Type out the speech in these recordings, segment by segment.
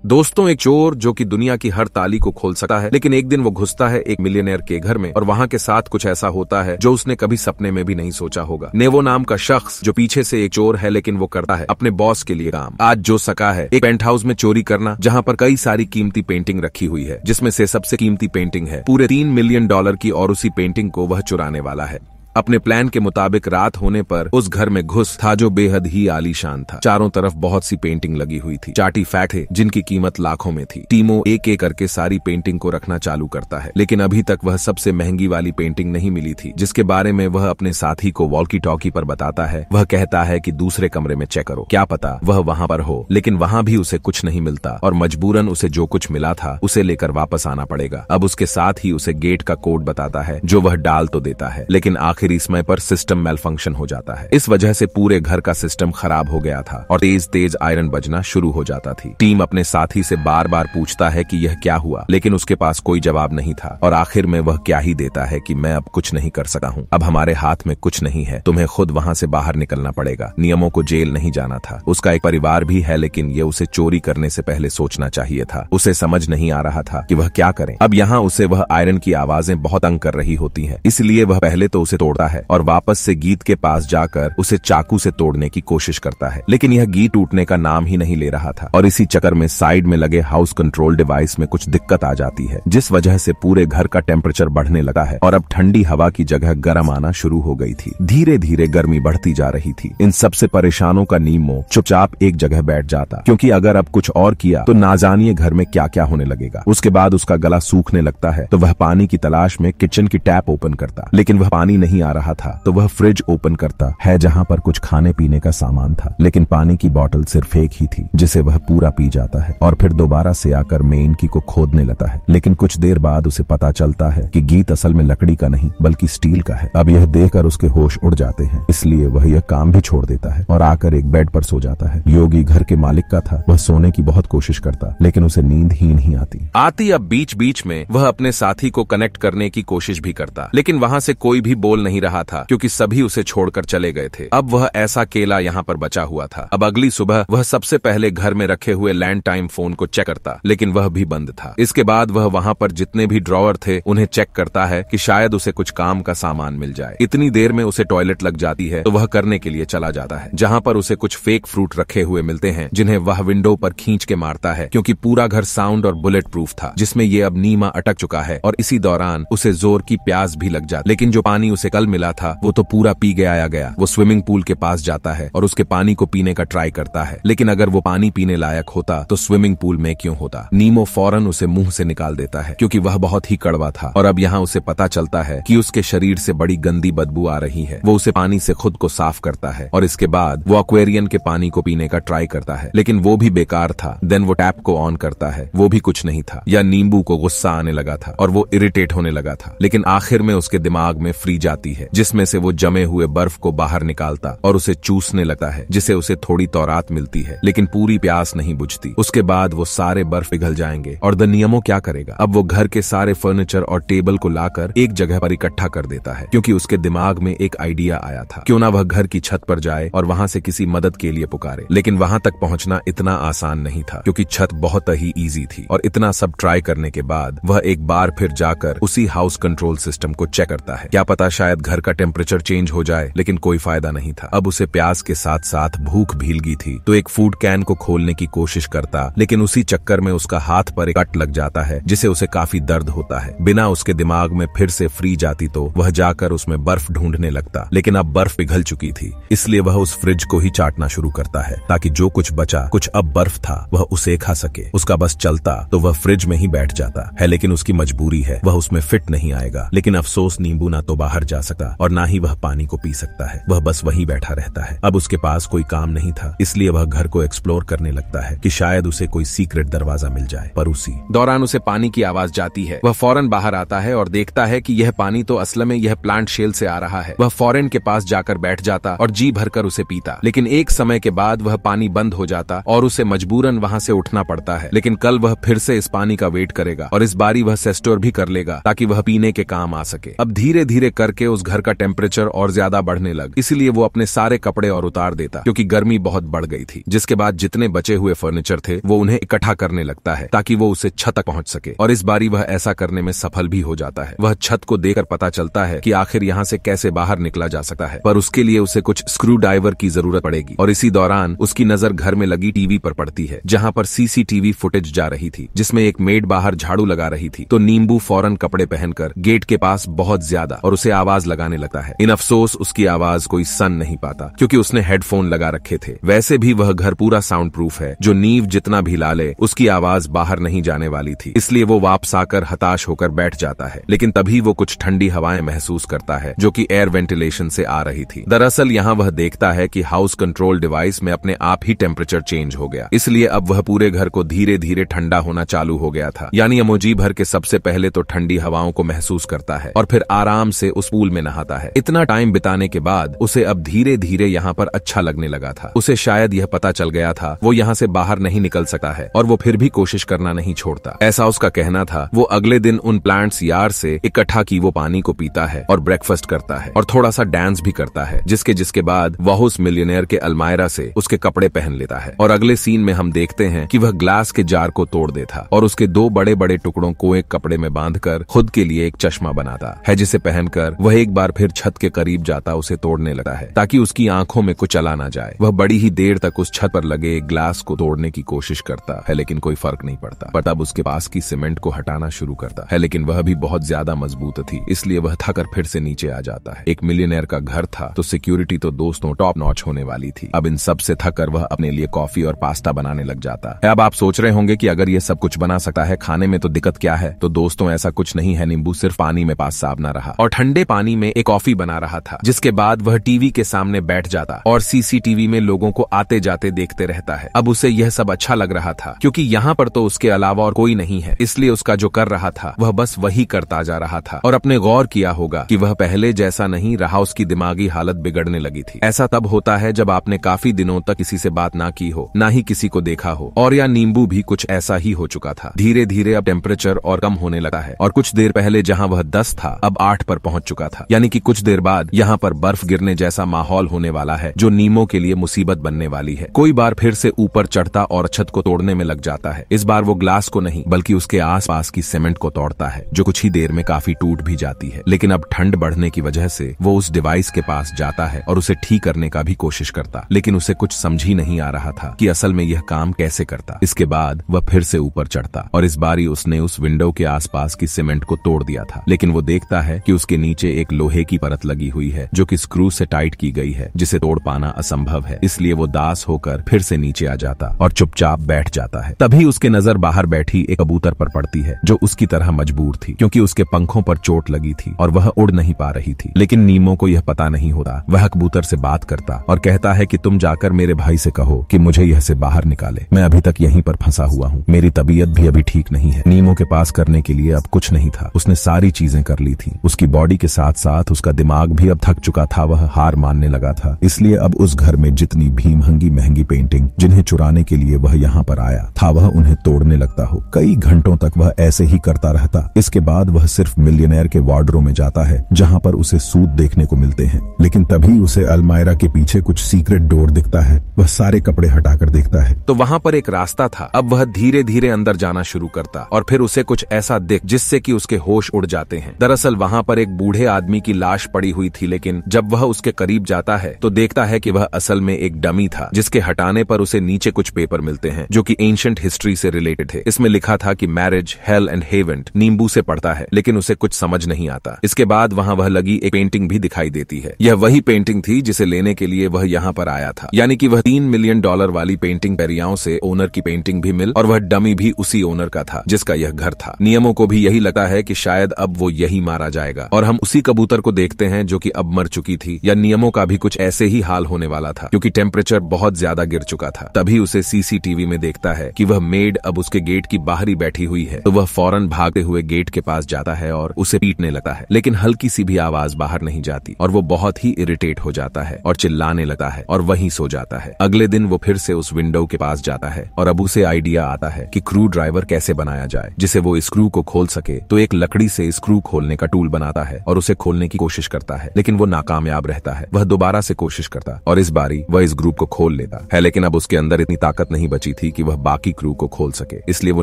दोस्तों, एक चोर जो कि दुनिया की हर ताली को खोल सकता है, लेकिन एक दिन वो घुसता है एक मिलियनेयर के घर में और वहां के साथ कुछ ऐसा होता है जो उसने कभी सपने में भी नहीं सोचा होगा। नेवो नाम का शख्स जो पीछे से एक चोर है, लेकिन वो करता है अपने बॉस के लिए काम। आज जो सका है एक पेंट हाउस में चोरी करना, जहां पर कई सारी कीमती पेंटिंग रखी हुई है, जिसमें से सबसे कीमती पेंटिंग है पूरे $3 मिलियन की, और उसी पेंटिंग को वह चुराने वाला है। अपने प्लान के मुताबिक रात होने पर उस घर में घुस था जो बेहद ही आलीशान था। चारों तरफ बहुत सी पेंटिंग लगी हुई थी, चार्टी फैक्ट थे जिनकी कीमत लाखों में थी। टीमो एक एक करके सारी पेंटिंग को रखना चालू करता है, लेकिन अभी तक वह सबसे महंगी वाली पेंटिंग नहीं मिली थी, जिसके बारे में वह अपने साथी को वॉल्की टॉकी पर बताता है। वह कहता है कि दूसरे कमरे में चेक करो, क्या पता वह वहां पर हो, लेकिन वहां भी उसे कुछ नहीं मिलता और मजबूरन उसे जो कुछ मिला था उसे लेकर वापस आना पड़ेगा। अब उसके साथ ही उसे गेट का कोड बताता है जो वह डाल तो देता है, लेकिन आखिरी समय पर सिस्टम मेल फंक्शन हो जाता है। इस वजह से पूरे घर का सिस्टम खराब हो गया था और तेज तेज आयरन बजना शुरू हो जाता थी। टीम अपने साथी से बार बार पूछता है कि यह क्या हुआ, लेकिन उसके पास कोई जवाब नहीं था और आखिर में वह क्या ही देता है कि मैं अब कुछ नहीं कर सका हूँ, अब हमारे हाथ में कुछ नहीं है, तुम्हें खुद वहाँ से बाहर निकलना पड़ेगा। नियमों को जेल नहीं जाना था। उसका एक परिवार भी है, लेकिन ये उसे चोरी करने से पहले सोचना चाहिए था। उसे समझ नहीं आ रहा था कि वह क्या करे। अब यहाँ उसे वह आयरन की आवाजें बहुत तंग कर रही होती है, इसलिए वह पहले तो उसे तोड़ता है और वापस से गीत के पास जाकर उसे चाकू से तोड़ने की कोशिश करता है, लेकिन यह गीत टूटने का नाम ही नहीं ले रहा था और इसी चक्कर में साइड में लगे हाउस कंट्रोल डिवाइस में कुछ दिक्कत आ जाती है, जिस वजह से पूरे घर का टेम्परेचर बढ़ने लगा है और अब ठंडी हवा की जगह गर्म आना शुरू हो गई थी। धीरे धीरे गर्मी बढ़ती जा रही थी। इन सबसे परेशानों का नीमो चुपचाप एक जगह बैठ जाता, क्योंकि अगर अब कुछ और किया तो ना जानिए घर में क्या क्या होने लगेगा। उसके बाद उसका गला सूखने लगता है तो वह पानी की तलाश में किचन की टैप ओपन करता, लेकिन वह पानी नहीं आ रहा था तो वह फ्रिज ओपन करता है जहां पर कुछ खाने पीने का सामान था, लेकिन पानी की बोतल सिर्फ एक ही थी जिसे वह पूरा पी जाता है और फिर दोबारा से आकर मेन की को खोदने लगता है। लेकिन कुछ देर बाद उसे पता चलता है कि गीत असल में लकड़ी का नहीं बल्कि स्टील का है। अब यह देखकर उसके होश उड़ जाते हैं, इसलिए वह यह काम भी छोड़ देता है और आकर एक बेड पर सो जाता है। योगी घर के मालिक का था, वह सोने की बहुत कोशिश करता, लेकिन उसे नींद ही नहीं आती। अब बीच बीच में वह अपने साथी को कनेक्ट करने की कोशिश भी करता, लेकिन वहां से कोई भी बोल नहीं रहा था क्योंकि सभी उसे छोड़कर चले गए थे। अब वह ऐसा केला यहाँ पर बचा हुआ था। अब अगली सुबह वह सबसे पहले घर में रखे हुए लैंड टाइम फोन को चेक करता, लेकिन वह भी बंद था। इसके बाद वह वहाँ पर जितने भी ड्रॉवर थे उन्हें चेक करता है कि शायद उसे कुछ काम का सामान मिल जाए। इतनी देर में उसे टॉयलेट लग जाती है तो वह करने के लिए चला जाता है, जहाँ पर उसे कुछ फेक फ्रूट रखे हुए मिलते हैं जिन्हें वह विंडो पर खींच के मारता है, क्योंकि पूरा घर साउंड और बुलेट प्रूफ था, जिसमें ये अब नीमा अटक चुका है और इसी दौरान उसे जोर की प्यास भी लग जाती। लेकिन जो पानी उसे कल मिला था वो तो पूरा पी गया। वो स्विमिंग पूल के पास जाता है और उसके पानी को पीने का ट्राई करता है, लेकिन अगर वो पानी पीने लायक होता तो स्विमिंग पूल में क्यों होता। नीमो फौरन उसे मुंह से निकाल देता है क्योंकि वह बहुत ही कड़वा था और अब यहाँ उसे पता चलता है कि उसके शरीर से बड़ी गंदी बदबू आ रही है। वो उसे पानी से खुद को साफ करता है और इसके बाद वो एक्वेरियम के पानी को पीने का ट्राई करता है, लेकिन वो भी बेकार था। देन वो टैप को ऑन करता है, वो भी कुछ नहीं था। या नींबू को गुस्सा आने लगा था और वो इरिटेट होने लगा था, लेकिन आखिर में उसके दिमाग में फ्रीज आती है जिसमें से वो जमे हुए बर्फ को बाहर निकालता और उसे चूसने लगता है, जिसे उसे थोड़ी तौरात मिलती है, लेकिन पूरी प्यास नहीं बुझती। उसके बाद वो सारे बर्फ पिघल जाएंगे और द नियमो क्या करेगा। अब वो घर के सारे फर्नीचर और टेबल को लाकर एक जगह पर इकट्ठा कर देता है, क्योंकि उसके दिमाग में एक आइडिया आया था, क्यों ना वह घर की छत पर जाए और वहां से किसी मदद के लिए पुकारे। लेकिन वहां तक पहुंचना इतना आसान नहीं था, क्योंकि छत बहुत ही ईजी थी और इतना सब ट्राई करने के बाद वह एक बार फिर जाकर उसी हाउस कंट्रोल सिस्टम को चेक करता है। क्या पता शायद घर का टेम्परेचर चेंज हो जाए, लेकिन कोई फायदा नहीं था। अब उसे प्यास के साथ साथ भूख भी लगी थी, तो एक फूड कैन को खोलने की कोशिश करता, लेकिन उसी चक्कर में उसका हाथ पर एक कट लग जाता है जिसे उसे काफी दर्द होता है। बिना उसके दिमाग में फिर से फ्रीज आती तो वह जाकर उसमें बर्फ ढूंढने लगता, लेकिन अब बर्फ पिघल चुकी थी, इसलिए वह उस फ्रिज को ही चाटना शुरू करता है ताकि जो कुछ बचा कुछ अब बर्फ था वह उसे खा सके। उसका बस चलता तो वह फ्रिज में ही बैठ जाता है, लेकिन उसकी मजबूरी है, वह उसमें फिट नहीं आएगा। लेकिन अफसोस नींबू ना तो बाहर जा सकता और ना ही वह पानी को पी सकता है, वह बस वहीं बैठा रहता है। अब उसके पास कोई काम नहीं था, इसलिए वह घर को एक्सप्लोर करने लगता है कि शायद उसे कोई सीक्रेट दरवाजा मिल जाए। पर उसी दौरान उसे पानी की आवाज जाती है। वह फौरन बाहर आता है और देखता है कि यह पानी तो असल में यह प्लांट शेल से आ रहा है। वह फौरन के पास जाकर बैठ जाता और जी भरकर उसे पीता, लेकिन एक समय के बाद वह पानी बंद हो जाता और उसे मजबूरन वहां से उठना पड़ता है। लेकिन कल वह फिर से इस पानी का वेट करेगा और इस बारी वह सेस्टोर भी कर लेगा ताकि वह पीने के काम आ सके। अब धीरे धीरे करके उस घर का टेम्परेचर और ज्यादा बढ़ने लग, इसीलिए वो अपने सारे कपड़े और उतार देता क्योंकि गर्मी बहुत बढ़ गई थी। जिसके बाद जितने बचे हुए फर्नीचर थे वो उन्हें इकट्ठा करने लगता है ताकि वो उसे छत तक पहुंच सके, और इस बारी वह ऐसा करने में सफल भी हो जाता है। वह छत को देखकर पता चलता है कि आखिर यहाँ से कैसे बाहर निकला जा सकता है, पर उसके लिए उसे कुछ स्क्रू ड्राइवर की जरूरत पड़ेगी। और इसी दौरान उसकी नजर घर में लगी टीवी पर पड़ती है जहाँ पर सीसीटीवी फुटेज जा रही थी जिसमें एक मेड बाहर झाड़ू लगा रही थी। तो नींबू फौरन कपड़े पहनकर गेट के पास बहुत ज्यादा और उसे आवाज लगाने लगता है। इन अफसोस उसकी आवाज कोई सुन नहीं पाता क्योंकि उसने हेडफोन लगा रखे थे। वैसे भी वह घर पूरा साउंड प्रूफ है, जो नींव जितना भी ला ले उसकी आवाज बाहर नहीं जाने वाली थी, इसलिए वो वापस आकर हताश होकर बैठ जाता है। लेकिन तभी वो कुछ ठंडी हवाएं महसूस करता है जो कि एयर वेंटिलेशन से आ रही थी। दरअसल यहाँ वह देखता है कि हाउस कंट्रोल डिवाइस में अपने आप ही टेम्परेचर चेंज हो गया, इसलिए अब वह पूरे घर को धीरे धीरे ठंडा होना चालू हो गया था। यानी इमोजी भर के सबसे पहले तो ठंडी हवाओं को महसूस करता है और फिर आराम से उस पूल में नहाता है। इतना टाइम बिताने के बाद उसे अब धीरे धीरे यहाँ पर अच्छा लगने लगा था। उसे शायद यह पता चल गया था वो यहाँ से बाहर नहीं निकल सकता है, और वो फिर भी कोशिश करना नहीं छोड़ता, ऐसा उसका कहना था। वो अगले दिन उन प्लांट्स यार्ड से इकट्ठा की वो पानी को पीता है और ब्रेकफास्ट करता है और थोड़ा सा डांस भी करता है, जिसके बाद वह उस मिलियनेयर के अलमायरा से उसके कपड़े पहन लेता है। और अगले सीन में हम देखते हैं कि वह ग्लास के जार को तोड़ देता और उसके दो बड़े बड़े टुकड़ों को एक कपड़े में बांधकर खुद के लिए एक चश्मा बनाता है, जिसे पहनकर वह एक बार फिर छत के करीब जाता उसे तोड़ने लगता है ताकि उसकी आंखों में कुछ चला ना जाए। वह बड़ी ही देर तक उस छत पर लगे एक ग्लास को तोड़ने की कोशिश करता है लेकिन कोई फर्क नहीं पड़ता। पर तब उसके पास की सीमेंट को हटाना शुरू करता है, लेकिन वह भी बहुत ज्यादा मजबूत थी, इसलिए वह थकर फिर से नीचे आ जाता है। एक मिलियनेयर का घर था तो सिक्योरिटी तो दोस्तों टॉप नॉच होने वाली थी। अब इन सब से थकर वह अपने लिए कॉफी और पास्ता बनाने लग जाता है। अब आप सोच रहे होंगे कि अगर ये सब कुछ बना सकता है, खाने में तो दिक्कत क्या है? तो दोस्तों ऐसा कुछ नहीं है, नींबू सिर्फ पानी में पास साफ ना रहा और ठंडे पानी में एक कॉफी बना रहा था। जिसके बाद वह टीवी के सामने बैठ जाता और सीसीटीवी में लोगों को आते जाते देखते रहता है। अब उसे यह सब अच्छा लग रहा था क्योंकि यहाँ पर तो उसके अलावा और कोई नहीं है, इसलिए उसका जो कर रहा था वह बस वही करता जा रहा था। और अपने गौर किया होगा कि वह पहले जैसा नहीं रहा, उसकी दिमागी हालत बिगड़ने लगी थी। ऐसा तब होता है जब आपने काफी दिनों तक किसी से बात ना की हो, ना ही किसी को देखा हो। और या नींबू भी कुछ ऐसा ही हो चुका था। धीरे धीरे अब टेम्परेचर और कम होने लगा है और कुछ देर पहले जहाँ वह 10 था अब 8 पर पहुंच चुका था। यानी कि कुछ देर बाद यहाँ पर बर्फ गिरने जैसा माहौल होने वाला है जो नीमो के लिए मुसीबत बनने वाली है। कोई बार फिर से ऊपर चढ़ता और छत को तोड़ने में लग जाता है। इस बार वो ग्लास को नहीं बल्कि उसके आसपास की सीमेंट को तोड़ता है जो कुछ ही देर में काफी टूट भी जाती है। लेकिन अब ठंड बढ़ने की वजह से वो उस डिवाइस के पास जाता है और उसे ठीक करने का भी कोशिश करता, लेकिन उसे कुछ समझ ही नहीं आ रहा था कि असल में यह काम कैसे करता। इसके बाद वह फिर से ऊपर चढ़ता और इस बारी उसने उस विंडो के आसपास की सीमेंट को तोड़ दिया था। लेकिन वो देखता है कि उसके नीचे एक लोहे की परत लगी हुई है जो कि स्क्रू से टाइट की गई है, जिसे तोड़ पाना असंभव है। इसलिए वो दास होकर फिर से नीचे आ जाता और चुपचाप बैठ जाता है। तभी उसके नजर बाहर बैठी एक कबूतर पर पड़ती है जो उसकी तरह मजबूर थी क्योंकि उसके पंखों पर चोट लगी थी और वह उड़ नहीं पा रही थी। लेकिन नीमो को यह पता नहीं होता। वह कबूतर से बात करता और कहता है कि तुम जाकर मेरे भाई से कहो कि मुझे यह से बाहर निकाले। मैं अभी तक यहीं पर फंसा हुआ हूँ। मेरी तबीयत भी अभी ठीक नहीं है। नीमो के पास करने के लिए अब कुछ नहीं था। उसने सारी चीजें कर ली थी। उसकी बॉडी के साथ साथ उसका दिमाग भी अब थक चुका था। वह हार मानने लगा था। इसलिए अब उस घर में जितनी भी महंगी पेंटिंग जिन्हें चुराने के लिए वह यहाँ पर आया था वह उन्हें तोड़ने लगता हो। कई घंटों तक वह ऐसे ही करता रहता। इसके बाद वह सिर्फ मिलियनेयर के वार्डरोब में जाता है जहाँ पर उसे सूट देखने को मिलते हैं। लेकिन तभी उसे अलमायरा के पीछे कुछ सीक्रेट डोर दिखता है। वह सारे कपड़े हटाकर देखता है तो वहाँ पर एक रास्ता था। अब वह धीरे धीरे अंदर जाना शुरू करता और फिर उसे कुछ ऐसा दिख जिससे कि उसके होश उड़ जाते हैं। दरअसल वहाँ पर एक बूढ़े आदमी की लाश पड़ी हुई थी, लेकिन जब वह उसके करीब जाता है तो देखता है कि वह असल में एक डमी था जिसके हटाने पर उसे नीचे कुछ पेपर मिलते हैं जो कि एंशिएंट हिस्ट्री से रिलेटेड थे। इसमें लिखा था कि मैरिज, हेल एंड हेवन। नींबू से पढ़ता है लेकिन उसे कुछ समझ नहीं आता। इसके बाद वहाँ वह लगी एक पेंटिंग भी दिखाई देती है। यह वही पेंटिंग थी जिसे लेने के लिए वह यहाँ पर आया था। यानी कि वह $3 मिलियन वाली पेंटिंग पेरियाओं से ओनर की पेंटिंग भी मिल और वह डमी भी उसी ओनर का था जिसका यह घर था। नियमों को भी यही लगता है कि शायद अब वो यही मारा जाएगा और हम उसी कबूतर को देखते हैं जो कि अब मर चुकी थी। या नियमों का भी कुछ ऐसे ही हाल होने वाला था क्योंकि टेम्परेचर बहुत ज्यादा गिर चुका था। तभी उसे सीसीटीवी में देखता है कि वह मेड अब उसके गेट की बाहर ही बैठी हुई है। तो वह फौरन भागते हुए गेट के पास जाता है और उसे पीटने लगता है, लेकिन हल्की सी भी आवाज बाहर नहीं जाती और वो बहुत ही इरिटेट हो जाता है और चिल्लाने लगता है और वहीं सो जाता है। अगले दिन वो फिर से उस विंडो के पास जाता है और अब उसे आइडिया आता है कि स्क्रू ड्राइवर कैसे बनाया जाए जिसे वो स्क्रू को खोल सके। तो एक लकड़ी से स्क्रू खोलने का टूल बनाता है और उसे खोलने की कोशिश करता है, लेकिन वो नाकामयाब रहता है। वह दोबारा से कोशिश करता और इस बारी वह इस ग्रुप को खोल लेता है, लेकिन अब उसके अंदर इतनी ताकत नहीं बची थी कि वह बाकी क्रू को खोल सके, इसलिए वो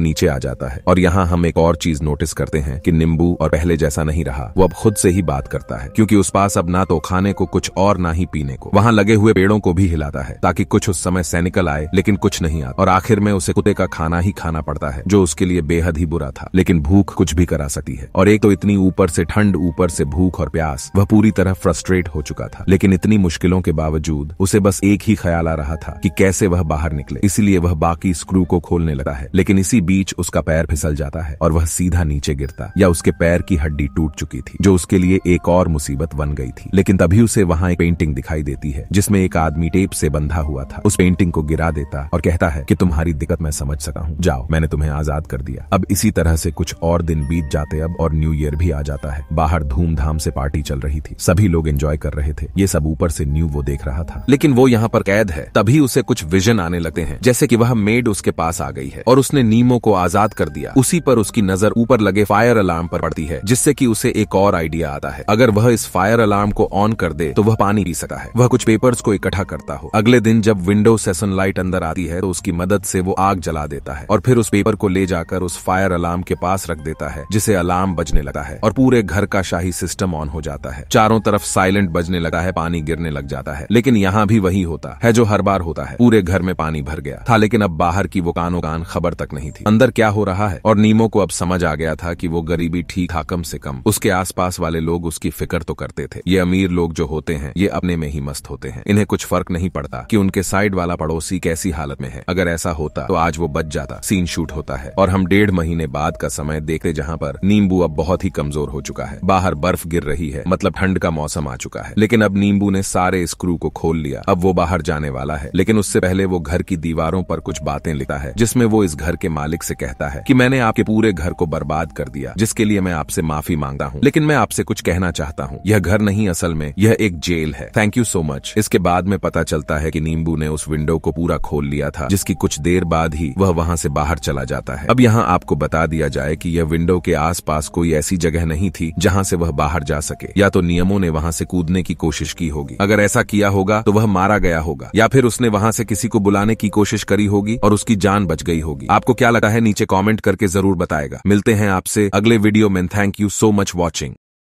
नीचे आ जाता है। और यहाँ हम एक और चीज नोटिस करते हैं कि नींबू और पहले जैसा नहीं रहा, वो अब खुद से ही बात करता है, क्योंकि उस पास अब ना तो खाने को कुछ और ना ही पीने को। वहां लगे हुए पेड़ों को भी हिलाता है ताकि कुछ उस समय सैनिकल आए, लेकिन कुछ नहीं आता और आखिर में उसे कुत्ते का खाना ही खाना पड़ता है, जो उसके लिए बेहद ही बुरा था। लेकिन भूख कुछ भी करा सकती है, और एक तो इतनी ऊपर से ठंड, ऊपर से भूख और प्यास, वह पूरी तरह फ्रस्ट्रेट हो चुका था। लेकिन इतनी मुश्किलों के बावजूद उसे बस एक ही ख्याल आ रहा था कि कैसे वह बाहर निकले, इसीलिए वह बाकी स्क्रू को खोलने लगा है। लेकिन इसी बीच उसका पैर फिसल जाता है और वह सीधा नीचे गिरता, या उसके पैर की हड्डी टूट चुकी थी, जो उसके लिए एक और मुसीबत बन गई थी। लेकिन तभी उसे वहां एक पेंटिंग दिखाई देती है जिसमें एक आदमी टेप से बंधा हुआ था। उस पेंटिंग को गिरा देता और कहता है कि तुम्हारी दिक्कत मैं समझ सका हूँ, जाओ, मैंने तुम्हें आजाद कर दिया। अब इसी तरह से कुछ और दिन बीत जाते अब, और न्यू ईयर भी आ जाता है। बाहर धूमधाम से पार्टी चल रही थी, सभी लोग एंजॉय कर रहे थे। ये सब ऊपर से न्यू वो देख रहा था, लेकिन वो यहाँ पर कैद है। तभी उसे कुछ विजन आने लगते हैं, जैसे कि वह मेड उसके पास आ गई है और उसने नीमो को आजाद कर दिया। उसी पर उसकी नजर ऊपर लगे फायर अलार्म पर पड़ती है, जिससे कि उसे एक और आइडिया आता है। अगर वह इस फायर अलार्म को ऑन कर दे तो वह पानी पी सकता है। वह कुछ पेपर्स को इकट्ठा करता हो। अगले दिन जब विंडो से सनलाइट अंदर आती है तो उसकी मदद से वो आग जला देता है और फिर उस पेपर को ले जाकर उस फायर अलार्म के पास रख देता है, जिसे अलार्म बजने लगता है और पूरे घर का शाही सिस्टम ऑन हो जाता है। चारों तरफ साइलेंट बजने लगा है, पानी गिरने लग जाता है। लेकिन यहाँ भी वही होता है जो हर बार होता है, पूरे घर में पानी भर गया था। लेकिन अब बाहर की वो कानो कान खबर तक नहीं थी अंदर क्या हो रहा है। और नीमो को अब समझ आ गया था कि वो गरीबी ठीक था, कम से कम उसके आसपास वाले लोग उसकी फिक्र तो करते थे। ये अमीर लोग जो होते हैं ये अपने में ही मस्त होते हैं, इन्हें कुछ फर्क नहीं पड़ता कि उनके साइड वाला पड़ोसी कैसी हालत में है। अगर ऐसा होता तो आज वो बच जाता। सीन शूट होता है और हम 1.5 महीने बाद का समय देखते, जहाँ पर नींबू अब बहुत ही कमजोर हो चुका है। बाहर बर्फ गिर रही है, मतलब ठंड का मौसम आ चुका है। लेकिन अब नींबू ने सारे स्क्रू को खोल लिया। अब वो बाहर जाने वाला है, लेकिन उससे पहले वो घर की दीवारों पर कुछ बातें लिखता है, जिसमें वो इस घर के मालिक से कहता है कि मैंने आपके पूरे घर को बर्बाद कर दिया, जिसके लिए मैं आपसे माफी मांगता हूँ। लेकिन मैं आपसे कुछ कहना चाहता हूँ, यह घर नहीं, असल में यह एक जेल है। Thank you so much. इसके बाद में पता चलता है कि नींबू ने उस विंडो को पूरा खोल लिया था, जिसकी कुछ देर बाद ही वह वहां से बाहर चला जाता है। अब यहाँ आपको बता दिया जाए कि यह विंडो के आसपास कोई ऐसी जगह नहीं थी जहाँ से वह बाहर जा सके। या तो नियमों ने वहां से कूदने की कोशिश की होगी, अगर ऐसा किया होगा तो वह मारा गया होगा, या फिर उसने वहां से किसी को बुलाने की कोशिश करी होगी और उसकी जान बच गई होगी। आपको क्या लगता है नीचे कमेंट करके जरूर बताएगा। मिलते हैं आपसे अगले वीडियो में। Thank you so much watching.